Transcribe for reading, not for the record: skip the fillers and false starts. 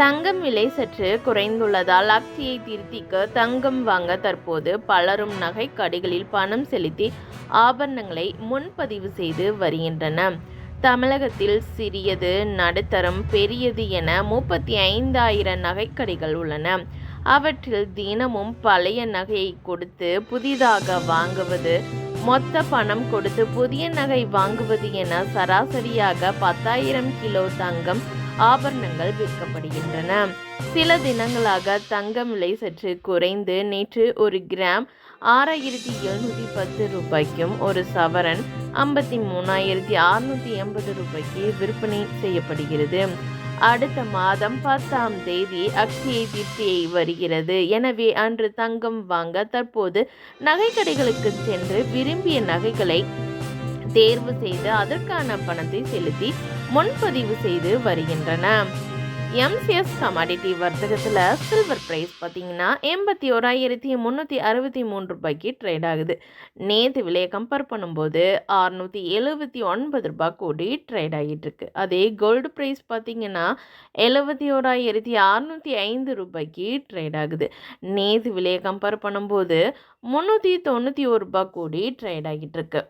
தங்கம் விலை சற்று குறைந்துள்ளதால் அக்தியை திருத்திக்க தங்கம் வாங்க தற்போது பலரும் நகை கடைகளில் பணம் செலுத்தி ஆபரணங்களை முன்பதிவு செய்து வருகின்றனர். தமிழகத்தில் சிறியது, நடுத்தரம், பெரியது என 35,000 நகைக்கடைகள் உள்ளன. அவற்றில் தினமும் பழைய நகையை கொடுத்து புதிதாக வாங்குவது, மொத்த பணம் கொடுத்து புதிய நகை வாங்குவது என சராசரியாக 10,000 கிலோ தங்கம் ஆபரணங்கள் விற்கப்படுகின்றன. சில தினங்களாக தங்கம் விலை சற்று குறைந்து நேற்று 1 கிராம் 6,710 ரூபாய்க்கும், ஒரு சவரன் 53,680 ரூபாய்க்கு விற்பனை செய்யப்படுகிறது. அடுத்த மாதம் 10ஆம் தேதி அக்ஷய திருதியை வருகிறது. எனவே அன்று தங்கம் வாங்க தற்போது நகைக்கடைகளுக்கு சென்று விரும்பிய நகைகளை தேர்வு செய்து அதற்கான பணத்தை செலுத்தி முன்பதிவு செய்து வருகின்றன. எம்சிஎஸ் கமாடிட்டி வர்த்தகத்தில் சில்வர் ப்ரைஸ் பார்த்தீங்கன்னா 81,363 ரூபாய்க்கு ட்ரேட் ஆகுது. நேற்று விலையை கம்பேர் பண்ணும்போது 679 ரூபாய் கூடி ட்ரேட் ஆகிட்டு இருக்கு. அதே கோல்டு ப்ரைஸ் பார்த்தீங்கன்னா 71,605 ரூபாய்க்கு ட்ரேட் ஆகுது. நேற்று விலையை கம்பேர் பண்ணும்போது 391 ரூபாய் கூடி ட்ரேட் ஆகிட்டு இருக்கு.